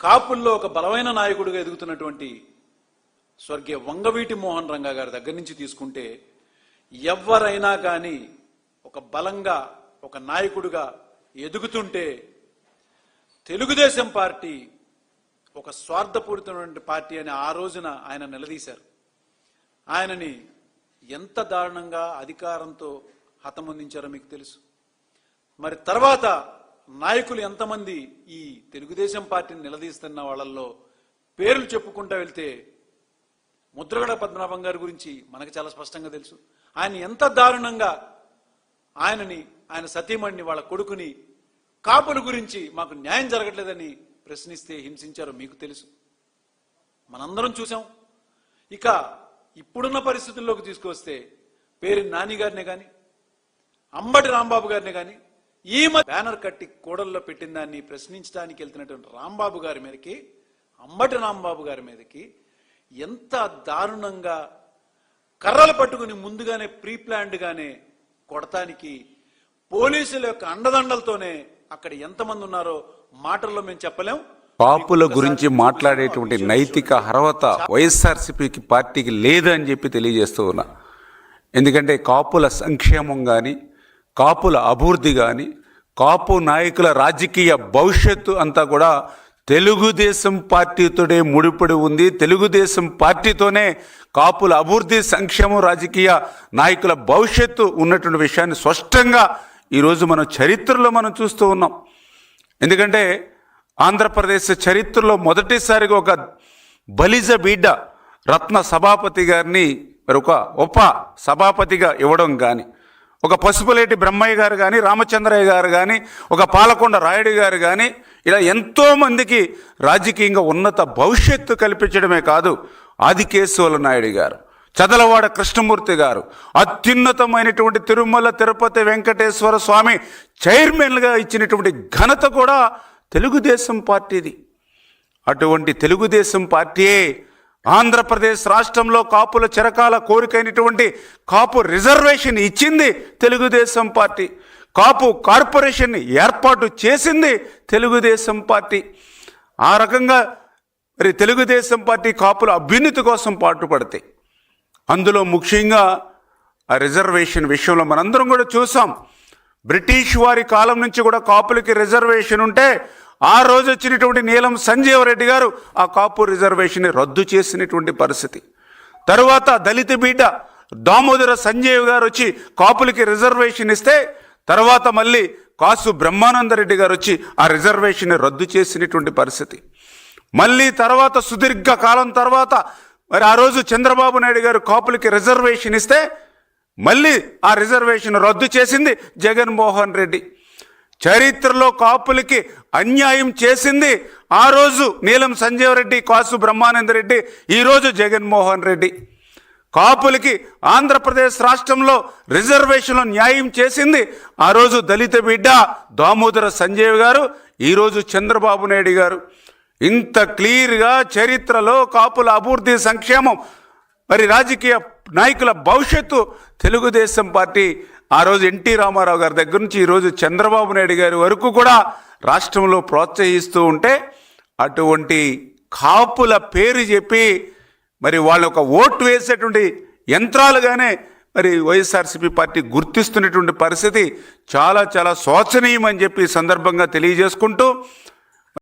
కాపుల్లో ఒక బలమైన నాయకుడిగా ఎదుగుతున్నటువంటి స్వర్గీయ వంగవీటి మోహన్ రంగా గారి దగ్గర నుంచి తీసుకుంటే ఎవరైనా కానీ ఒక బలంగా ఒక నాయకుడిగా ఎదుగుతుంటే తెలుగుదేశం పార్టీ ఒక స్వార్థపూరితమైన పార్టీ అని ఆ రోజున ఆయన నిలదీశారు. ఆయనని ఎంత దారుణంగా అధికారంతో హతమొందించారో మీకు తెలుసు. మరి తర్వాత నాయకులు ఎంతమంది ఈ తెలుగుదేశం పార్టీని నిలదీస్తున్న వాళ్ళల్లో పేర్లు చెప్పుకుంటూ వెళ్తే ముద్రగడ పద్మనాభం గారి గురించి మనకు చాలా స్పష్టంగా తెలుసు. ఆయన ఎంత దారుణంగా ఆయన సతీమణిని వాళ్ళ కొడుకుని కాపుల గురించి మాకు న్యాయం జరగట్లేదని ప్రశ్నిస్తే హింసించారో మీకు తెలుసు, మనందరం చూసాం. ఇక ఇప్పుడున్న పరిస్థితుల్లోకి తీసుకొస్తే పేరు నాని గారినే కానీ అంబటి రాంబాబు గారిని కానీ ఈ బ్యానర్ కట్టి కోడల్లో పెట్టిన దాన్ని ప్రశ్నించడానికి వెళ్తున్నటువంటి రాంబాబు గారి మీదకి, అంబటి రాంబాబు గారి మీదకి ఎంత దారుణంగా కర్రలు పట్టుకుని ముందుగానే ప్రీ ప్లాన్డ్ గానే కొడటానికి పోలీసుల యొక్క అండదండలతోనే అక్కడ ఎంతమంది ఉన్నారో మాటల్లో మేము చెప్పలేం. కాపుల గురించి మాట్లాడేటువంటి నైతిక అర్హత వైఎస్ఆర్సీపీ పార్టీకి లేదని చెప్పి తెలియజేస్తూ ఉన్నా. ఎందుకంటే కాపుల సంక్షేమం కానీ, కాపుల అభివృద్ధి కానీ, కాపు నాయకుల రాజకీయ భవిష్యత్తు అంతా కూడా తెలుగుదేశం పార్టీతోనే ముడిపడి ఉంది. తెలుగుదేశం పార్టీతోనే కాపుల అభివృద్ధి, సంక్షేమం, రాజకీయ నాయకుల భవిష్యత్తు ఉన్నటువంటి విషయాన్ని స్పష్టంగా ఈరోజు మనం చరిత్రలో మనం చూస్తూ ఉన్నాం. ఎందుకంటే ఆంధ్రప్రదేశ్ చరిత్రలో మొదటిసారిగా ఒక బలిజ బిడ్డ రత్న సభాపతి గారిని మరి ఒక ఉప సభాపతిగా ఇవ్వడం కానీ, ఒక పసుపులేటి బ్రహ్మయ్య గారు కానీ, రామచంద్రయ్య గారు కానీ, ఒక పాలకొండ రాయుడు గారు కానీ, ఇలా ఎంతోమందికి రాజకీయంగా ఉన్నత భవిష్యత్తు కల్పించడమే కాదు, ఆదికేశవుల నాయుడు గారు, చదలవాడ కృష్ణమూర్తి గారు, అత్యున్నతమైనటువంటి తిరుమల తిరుపతి వెంకటేశ్వర స్వామి చైర్మన్గా ఇచ్చినటువంటి ఘనత కూడా తెలుగుదేశం పార్టీది. అటువంటి తెలుగుదేశం పార్టీయే ఆంధ్రప్రదేశ్ రాష్ట్రంలో కాపుల చిరకాల కోరికైనటువంటి కాపు రిజర్వేషన్ ఇచ్చింది తెలుగుదేశం పార్టీ. కాపు కార్పొరేషన్ ఏర్పాటు చేసింది తెలుగుదేశం పార్టీ. ఆ రకంగా మరి తెలుగుదేశం పార్టీ కాపుల అభ్యున్నతి కోసం పాటుపడతాయి. అందులో ముఖ్యంగా ఆ రిజర్వేషన్ విషయంలో మనందరం కూడా చూసాం. బ్రిటిష్ వారి కాలం నుంచి కూడా కాపులకి రిజర్వేషన్ ఉంటే ఆ రోజు వచ్చినటువంటి నీలం సంజీవరెడ్డి గారు ఆ కాపు రిజర్వేషన్ని రద్దు చేసినటువంటి పరిస్థితి. తరువాత దళిత బిడ్డ దామోదర సంజీవ్ గారు వచ్చి కాపులకి రిజర్వేషన్ ఇస్తే తర్వాత మళ్ళీ కాసు బ్రహ్మానందరెడ్డి గారు వచ్చి ఆ రిజర్వేషన్ని రద్దు చేసినటువంటి పరిస్థితి. మళ్ళీ తర్వాత సుదీర్ఘ కాలం తర్వాత మరి ఆ రోజు చంద్రబాబు నాయుడు గారు కాపులకి రిజర్వేషన్ ఇస్తే మళ్ళీ ఆ రిజర్వేషన్ రద్దు చేసింది జగన్మోహన్ రెడ్డి. చరిత్రలో కాపులకి అన్యాయం చేసింది ఆ రోజు నీలం సంజీవరెడ్డి, కాసు బ్రహ్మానందరెడ్డి, ఈరోజు జగన్మోహన్ రెడ్డి. కాపులకి ఆంధ్రప్రదేశ్ రాష్ట్రంలో రిజర్వేషన్లో న్యాయం చేసింది ఆ రోజు దళిత బిడ్డ దామోదర సంజయ్ గారు, ఈరోజు చంద్రబాబు నాయుడు గారు. ఇంత క్లియర్గా చరిత్రలో కాపుల అభివృద్ధి, సంక్షేమం, మరి రాజకీయ నాయకుల భవిష్యత్తు తెలుగుదేశం పార్టీ ఆ రోజు ఎన్టీ రామారావు గారి దగ్గర నుంచి ఈరోజు చంద్రబాబు నాయుడు గారి వరకు కూడా రాష్ట్రంలో ప్రోత్సహిస్తూ ఉంటే, అటువంటి కాపుల పేరు చెప్పి మరి వాళ్ళ ఒక ఓటు వేసేటువంటి యంత్రాలుగానే మరి వైఎస్ఆర్సీపీ పార్టీ గుర్తిస్తున్నటువంటి పరిస్థితి చాలా చాలా శోచనీయం అని చెప్పి సందర్భంగా తెలియజేసుకుంటూ,